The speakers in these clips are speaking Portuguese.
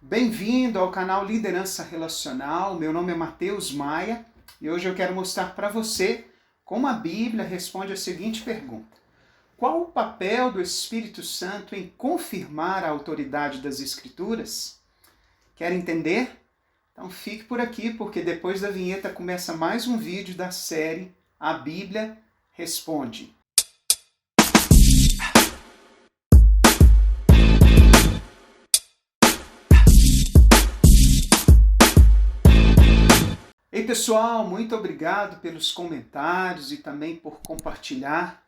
Bem-vindo ao canal Liderança Relacional. Meu nome é Matheus Maia e hoje eu quero mostrar para você como a Bíblia responde a seguinte pergunta: qual o papel do Espírito Santo em confirmar a autoridade das Escrituras? Quer entender? Então fique por aqui, porque depois da vinheta começa mais um vídeo da série A Bíblia Responde. Ei pessoal, muito obrigado pelos comentários e também por compartilhar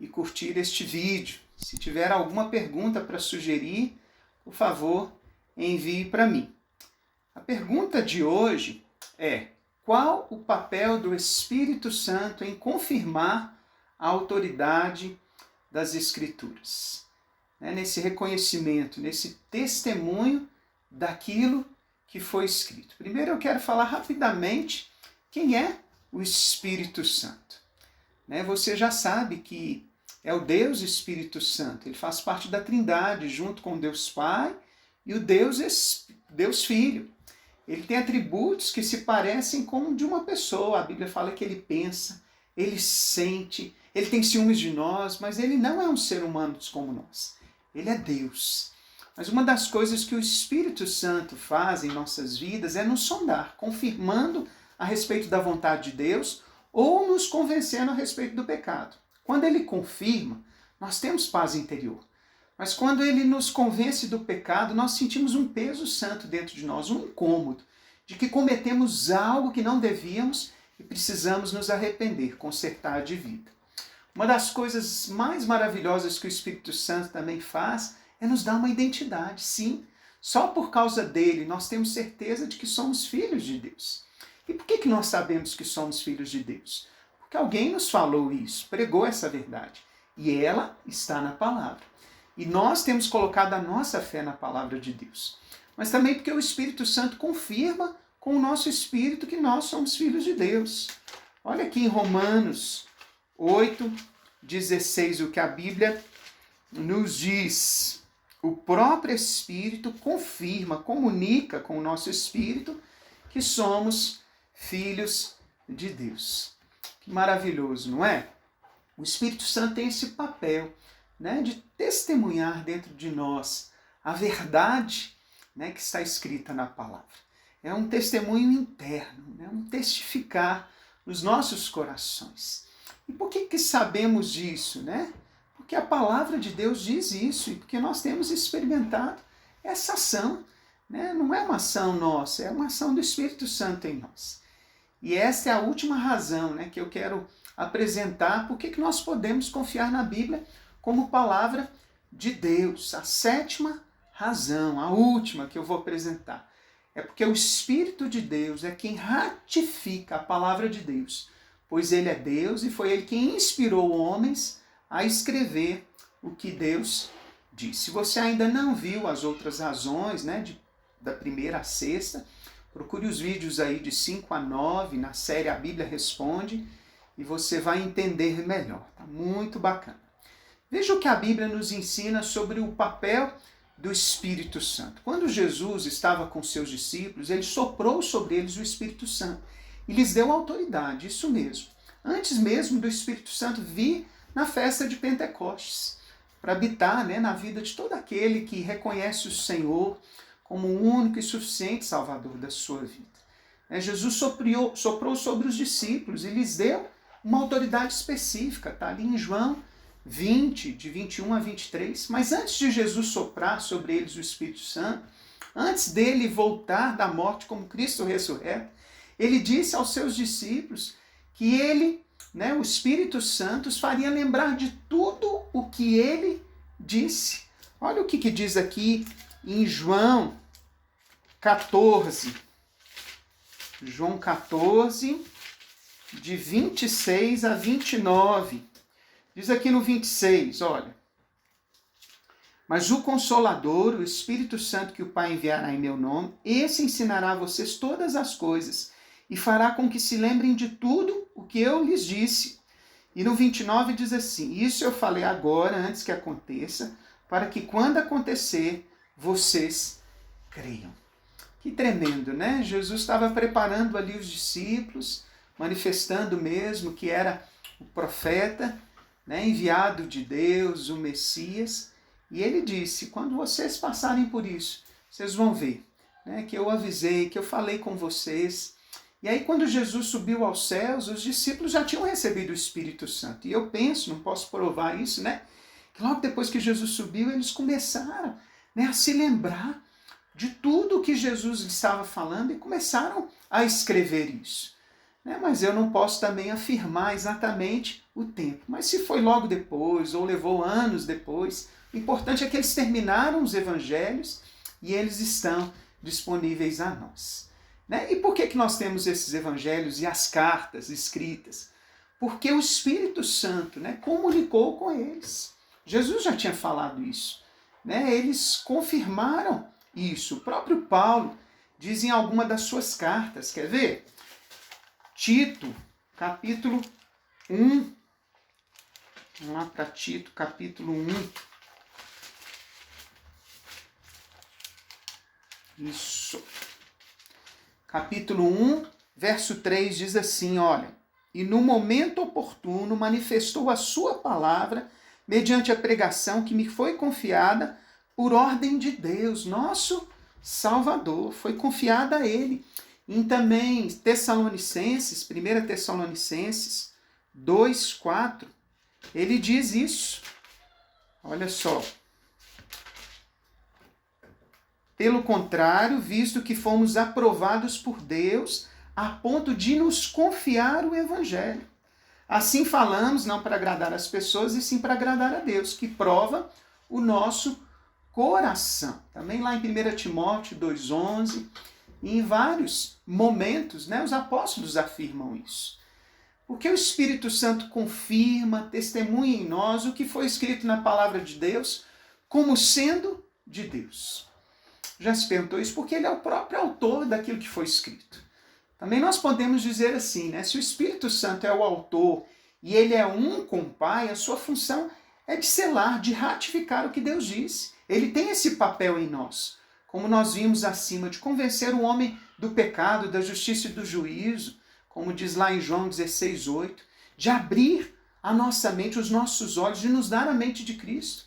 e curtir este vídeo. Se tiver alguma pergunta para sugerir, por favor, envie para mim. A pergunta de hoje é: qual o papel do Espírito Santo em confirmar a autoridade das Escrituras? Nesse reconhecimento, nesse testemunho daquilo que foi escrito. Primeiro eu quero falar rapidamente quem é o Espírito Santo. Você já sabe que é o Deus Espírito Santo. Ele faz parte da Trindade, junto com Deus Pai e o Deus Filho. Ele tem atributos que se parecem com o de uma pessoa. A Bíblia fala que ele pensa, ele sente, ele tem ciúmes de nós, mas ele não é um ser humano como nós. Ele é Deus. Mas uma das coisas que o Espírito Santo faz em nossas vidas é nos sondar, confirmando a respeito da vontade de Deus ou nos convencendo a respeito do pecado. Quando ele confirma, nós temos paz interior. Mas quando ele nos convence do pecado, nós sentimos um peso santo dentro de nós, um incômodo, de que cometemos algo que não devíamos e precisamos nos arrepender, consertar de vida. Uma das coisas mais maravilhosas que o Espírito Santo também faz é nos dar uma identidade. Sim, só por causa dele nós temos certeza de que somos filhos de Deus. E por que nós sabemos que somos filhos de Deus? Porque alguém nos falou isso, pregou essa verdade. E ela está na palavra. E nós temos colocado a nossa fé na palavra de Deus. Mas também porque o Espírito Santo confirma com o nosso espírito que nós somos filhos de Deus. Olha aqui em Romanos 8:16, o que a Bíblia nos diz. O próprio Espírito confirma, comunica com o nosso espírito que somos filhos de Deus. Que maravilhoso, não é? O Espírito Santo tem esse papel, de testemunhar dentro de nós a verdade, que está escrita na palavra. É um testemunho interno, um testificar nos nossos corações. E por que sabemos disso, Porque a palavra de Deus diz isso e porque nós temos experimentado essa ação. Não é uma ação nossa, é uma ação do Espírito Santo em nós. E essa é a última razão que eu quero apresentar por que nós podemos confiar na Bíblia como palavra de Deus. A sétima razão, a última que eu vou apresentar, é porque o Espírito de Deus é quem ratifica a palavra de Deus, pois ele é Deus e foi ele quem inspirou homens a escrever o que Deus disse. Se você ainda não viu as outras razões, da primeira à sexta, procure os vídeos aí de 5 a 9 na série A Bíblia Responde e você vai entender melhor. Tá muito bacana. Veja o que a Bíblia nos ensina sobre o papel do Espírito Santo. Quando Jesus estava com seus discípulos, ele soprou sobre eles o Espírito Santo e lhes deu autoridade, isso mesmo. Antes mesmo do Espírito Santo vir na festa de Pentecostes, para habitar na vida de todo aquele que reconhece o Senhor como o único e suficiente Salvador da sua vida. Jesus soprou sobre os discípulos e lhes deu uma autoridade específica, está ali em João 20, de 21 a 23. Mas antes de Jesus soprar sobre eles o Espírito Santo, antes dele voltar da morte como Cristo ressurreto, ele disse aos seus discípulos que ele, o Espírito Santo, os faria lembrar de tudo o que ele disse. Olha o que diz aqui em João 14. João 14, de 26 a 29. Diz aqui no 26, olha: mas o Consolador, o Espírito Santo que o Pai enviará em meu nome, esse ensinará a vocês todas as coisas e fará com que se lembrem de tudo o que eu lhes disse. E no 29 diz assim: isso eu falei agora, antes que aconteça, para que quando acontecer, vocês creiam. Que tremendo, né? Jesus estava preparando ali os discípulos, manifestando mesmo que era o profeta, né, enviado de Deus, o Messias. E ele disse, quando vocês passarem por isso, vocês vão ver, né, que eu avisei, que eu falei com vocês. E aí quando Jesus subiu aos céus, os discípulos já tinham recebido o Espírito Santo. E eu penso, não posso provar isso, né? Que logo depois que Jesus subiu, eles começaram, né, a se lembrar de tudo o que Jesus lhe estava falando e começaram a escrever isso. Né? Mas eu não posso também afirmar exatamente o tempo. Mas se foi logo depois ou levou anos depois, o importante é que eles terminaram os evangelhos e eles estão disponíveis a nós. Né? E por que nós temos esses evangelhos e as cartas escritas? Porque o Espírito Santo, né, comunicou com eles. Jesus já tinha falado isso. Né? Eles confirmaram isso. O próprio Paulo diz em alguma das suas cartas, quer ver? Tito, capítulo 1. Vamos lá para Tito, capítulo 1. Isso. Capítulo 1, verso 3 diz assim, olha, e no momento oportuno manifestou a sua palavra mediante a pregação que me foi confiada por ordem de Deus, nosso Salvador, foi confiada a ele. E também Tessalonicenses, 1 Tessalonicenses 2, 4, ele diz isso. Olha só. Pelo contrário, visto que fomos aprovados por Deus a ponto de nos confiar o Evangelho. Assim falamos, não para agradar as pessoas, e sim para agradar a Deus, que prova o nosso coração. Também lá em 1 Timóteo 2,11, e em vários momentos, né, os apóstolos afirmam isso. Porque o Espírito Santo confirma, testemunha em nós o que foi escrito na palavra de Deus como sendo de Deus. Já se perguntou isso? Porque ele é o próprio autor daquilo que foi escrito. Também nós podemos dizer assim, né? Se o Espírito Santo é o autor e ele é um com o Pai, a sua função é de selar, de ratificar o que Deus disse. Ele tem esse papel em nós, como nós vimos acima, de convencer o homem do pecado, da justiça e do juízo, como diz lá em João 16:8, de abrir a nossa mente, os nossos olhos, de nos dar a mente de Cristo.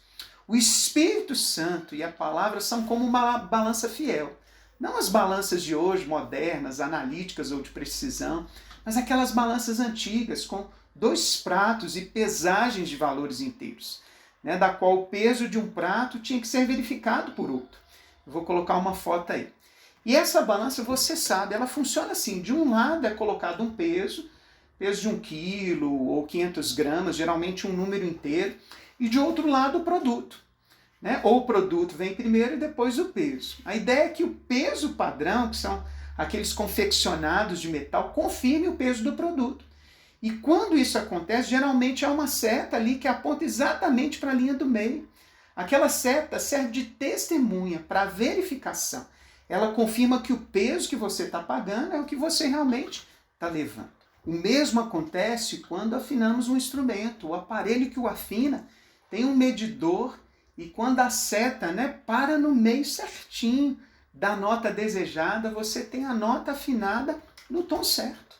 O Espírito Santo e a palavra são como uma balança fiel. Não as balanças de hoje, modernas, analíticas ou de precisão, mas aquelas balanças antigas, com 2 pratos e pesagens de valores inteiros, né, da qual o peso de um prato tinha que ser verificado por outro. Eu vou colocar uma foto aí. E essa balança, você sabe, ela funciona assim. De um lado é colocado um peso de 1 quilo ou 500 gramas, geralmente um número inteiro, e de outro lado o produto. Né? Ou o produto vem primeiro e depois o peso. A ideia é que o peso padrão, que são aqueles confeccionados de metal, confirme o peso do produto. E quando isso acontece, geralmente há uma seta ali que aponta exatamente para a linha do meio. Aquela seta serve de testemunha para verificação. Ela confirma que o peso que você está pagando é o que você realmente está levando. O mesmo acontece quando afinamos um instrumento. O aparelho que o afina tem um medidor e quando a seta, né, para no meio certinho da nota desejada, você tem a nota afinada no tom certo.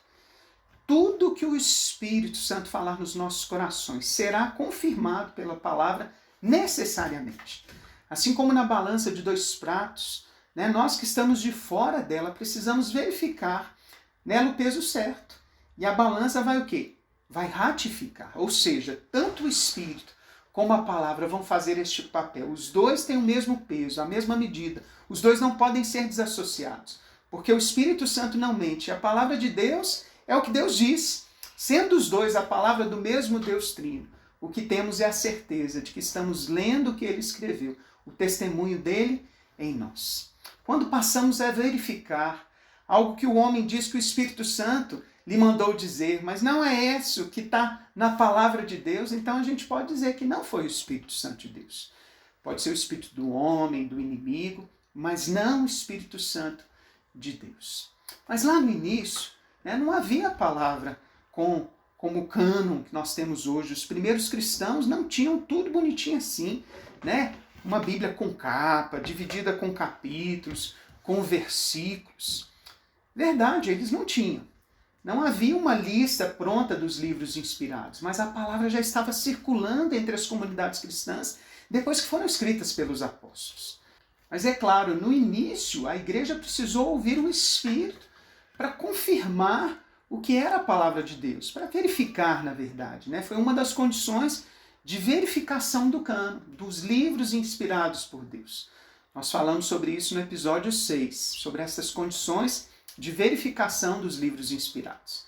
Tudo que o Espírito Santo falar nos nossos corações será confirmado pela palavra necessariamente. Assim como na balança de 2 pratos, né, nós que estamos de fora dela precisamos verificar nela o peso certo. E a balança vai o quê? Vai ratificar. Ou seja, tanto o Espírito como a palavra vão fazer este papel. Os 2 têm o mesmo peso, a mesma medida. Os 2 não podem ser desassociados. Porque o Espírito Santo não mente. A palavra de Deus é o que Deus diz. Sendo os 2 a palavra do mesmo Deus Trino, o que temos é a certeza de que estamos lendo o que ele escreveu, o testemunho dele em nós. Quando passamos a verificar algo que o homem diz que o Espírito Santo lhe mandou dizer, mas não é isso que está na palavra de Deus, então a gente pode dizer que não foi o Espírito Santo de Deus. Pode ser o Espírito do homem, do inimigo, mas não o Espírito Santo de Deus. Mas lá no início, né, não havia a palavra como o cânon que nós temos hoje. Os primeiros cristãos não tinham tudo bonitinho assim, né? uma Bíblia com capa, dividida com capítulos, com versículos. Verdade, eles não tinham. Não havia uma lista pronta dos livros inspirados, mas a palavra já estava circulando entre as comunidades cristãs depois que foram escritas pelos apóstolos. Mas é claro, no início, a igreja precisou ouvir o Espírito para confirmar o que era a palavra de Deus, para verificar, na verdade. Foi uma das condições de verificação do cânon, dos livros inspirados por Deus. Nós falamos sobre isso no episódio 6, sobre essas condições de verificação dos livros inspirados.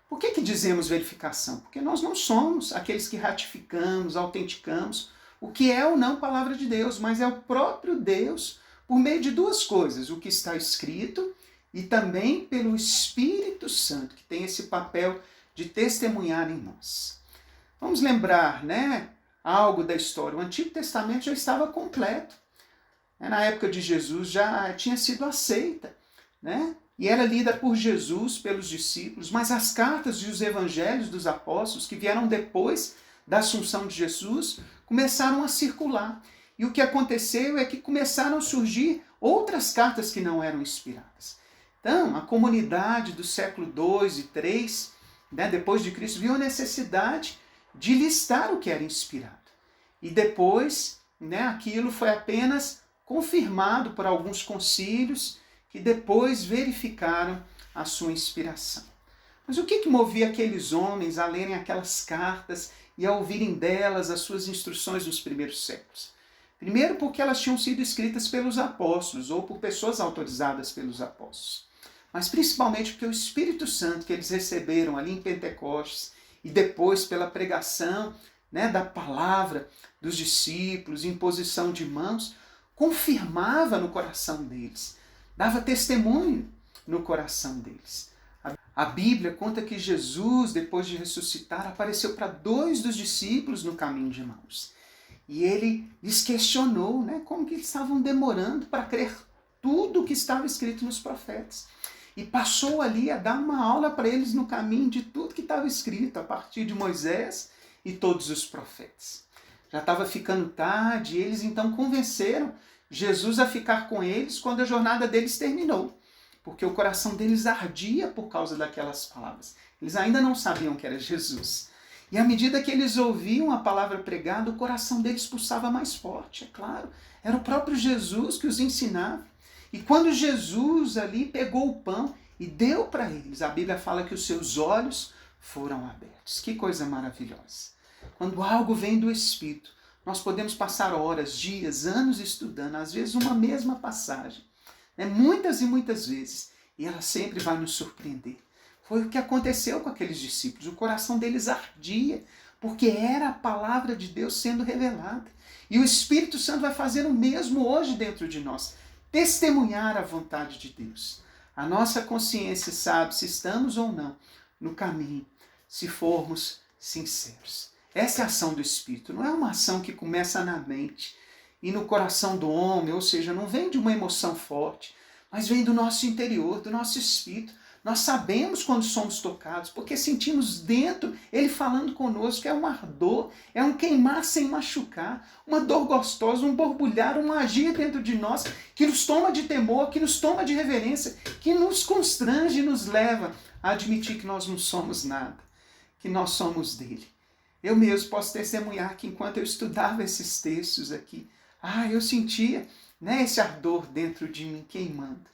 Por que dizemos verificação? Porque nós não somos aqueles que ratificamos, autenticamos o que é ou não palavra de Deus, mas é o próprio Deus, por meio de duas coisas, o que está escrito e também pelo Espírito Santo, que tem esse papel de testemunhar em nós. Vamos lembrar, algo da história. O Antigo Testamento já estava completo. Na época de Jesus já tinha sido aceita, e era lida por Jesus, pelos discípulos, mas as cartas e os evangelhos dos apóstolos, que vieram depois da assunção de Jesus, começaram a circular. E o que aconteceu é que começaram a surgir outras cartas que não eram inspiradas. Então, a comunidade do século II e III, depois de Cristo, viu a necessidade de listar o que era inspirado. E depois, aquilo foi apenas confirmado por alguns concílios que depois verificaram a sua inspiração. Mas o que movia aqueles homens a lerem aquelas cartas e a ouvirem delas as suas instruções nos primeiros séculos? Primeiro, porque elas tinham sido escritas pelos apóstolos ou por pessoas autorizadas pelos apóstolos. Mas principalmente porque o Espírito Santo que eles receberam ali em Pentecostes e depois pela pregação da palavra dos discípulos, imposição de mãos, confirmava no coração deles, dava testemunho no coração deles. A Bíblia conta que Jesus, depois de ressuscitar, apareceu para 2 dos discípulos no caminho de Emaús. E ele lhes questionou como que eles estavam demorando para crer tudo o que estava escrito nos profetas. E passou ali a dar uma aula para eles no caminho de tudo que estava escrito, a partir de Moisés e todos os profetas. Já estava ficando tarde e eles então convenceram Jesus a ficar com eles quando a jornada deles terminou, porque o coração deles ardia por causa daquelas palavras. Eles ainda não sabiam que era Jesus. E à medida que eles ouviam a palavra pregada, o coração deles pulsava mais forte, é claro. Era o próprio Jesus que os ensinava. E quando Jesus ali pegou o pão e deu para eles, a Bíblia fala que os seus olhos foram abertos. Que coisa maravilhosa. Quando algo vem do Espírito, nós podemos passar horas, dias, anos estudando, às vezes uma mesma passagem, muitas e muitas vezes, e ela sempre vai nos surpreender. Foi o que aconteceu com aqueles discípulos. O coração deles ardia, porque era a palavra de Deus sendo revelada. E o Espírito Santo vai fazer o mesmo hoje dentro de nós, testemunhar a vontade de Deus. A nossa consciência sabe se estamos ou não no caminho, se formos sinceros. Essa é a ação do Espírito, não é uma ação que começa na mente e no coração do homem, ou seja, não vem de uma emoção forte, mas vem do nosso interior, do nosso espírito. Nós sabemos quando somos tocados, porque sentimos dentro Ele falando conosco. É um ardor, é um queimar sem machucar, uma dor gostosa, um borbulhar, um agir dentro de nós que nos toma de temor, que nos toma de reverência, que nos constrange e nos leva a admitir que nós não somos nada, que nós somos dele. Eu mesmo posso testemunhar que enquanto eu estudava esses textos aqui, eu sentia esse ardor dentro de mim queimando.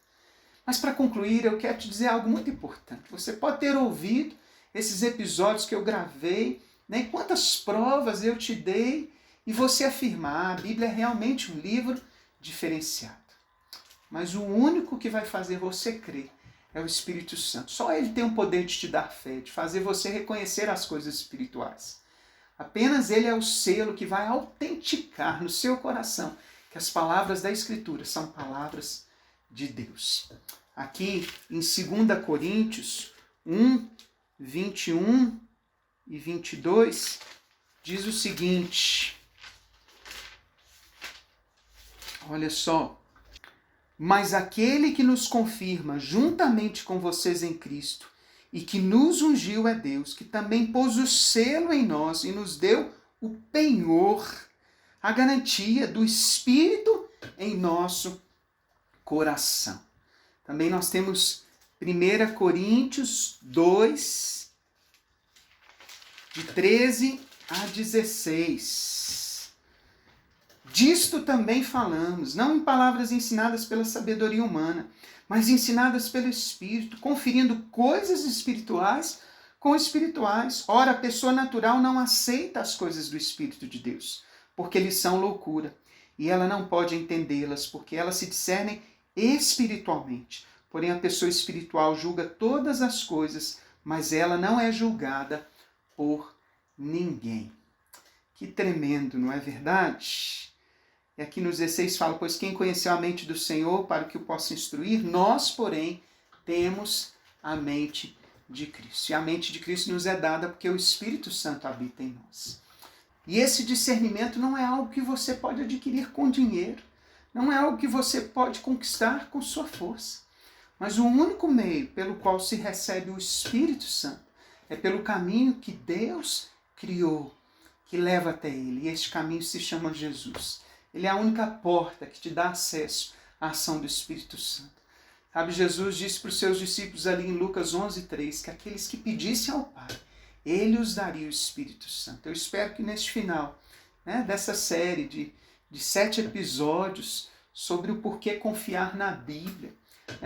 Mas para concluir, eu quero te dizer algo muito importante. Você pode ter ouvido esses episódios que eu gravei, e quantas provas eu te dei, e você afirmar, a Bíblia é realmente um livro diferenciado. Mas o único que vai fazer você crer é o Espírito Santo. Só Ele tem o poder de te dar fé, de fazer você reconhecer as coisas espirituais. Apenas Ele é o selo que vai autenticar no seu coração que as palavras da Escritura são palavras de Deus. Aqui em 2 Coríntios 1, 21 e 22, diz o seguinte. Olha só. Mas aquele que nos confirma juntamente com vocês em Cristo e que nos ungiu é Deus, que também pôs o selo em nós e nos deu o penhor, a garantia do Espírito em nosso coração. Também nós temos 1 Coríntios 2, de 13 a 16. Disto também falamos, não em palavras ensinadas pela sabedoria humana, mas ensinadas pelo Espírito, conferindo coisas espirituais com espirituais. Ora, a pessoa natural não aceita as coisas do Espírito de Deus, porque lhes são loucura, e ela não pode entendê-las, porque elas se discernem espiritualmente. Porém, a pessoa espiritual julga todas as coisas, mas ela não é julgada por ninguém. Que tremendo, não é verdade? E aqui no 16 fala, pois quem conheceu a mente do Senhor para que o possa instruir, nós, porém, temos a mente de Cristo. E a mente de Cristo nos é dada porque o Espírito Santo habita em nós. E esse discernimento não é algo que você pode adquirir com dinheiro, não é algo que você pode conquistar com sua força. Mas o único meio pelo qual se recebe o Espírito Santo é pelo caminho que Deus criou, que leva até Ele. E este caminho se chama Jesus. Ele é a única porta que te dá acesso à ação do Espírito Santo. Sabe, Jesus disse para os seus discípulos ali em Lucas 11:3, que aqueles que pedissem ao Pai, Ele os daria o Espírito Santo. Eu espero que neste final, dessa série de 7 episódios sobre o porquê confiar na Bíblia,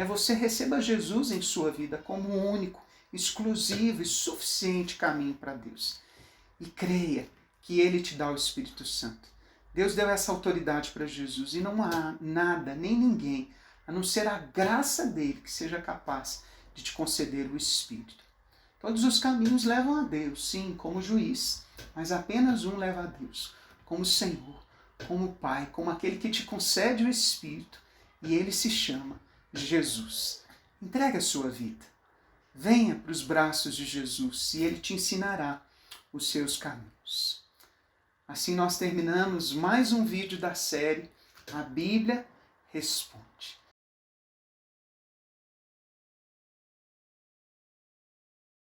você receba Jesus em sua vida como o único, exclusivo e suficiente caminho para Deus. E creia que Ele te dá o Espírito Santo. Deus deu essa autoridade para Jesus e não há nada, nem ninguém, a não ser a graça dele que seja capaz de te conceder o Espírito. Todos os caminhos levam a Deus, sim, como juiz, mas apenas um leva a Deus, como Senhor, como Pai, como aquele que te concede o Espírito, e ele se chama Jesus. Entregue a sua vida. Venha para os braços de Jesus e ele te ensinará os seus caminhos. Assim nós terminamos mais um vídeo da série A Bíblia Responde.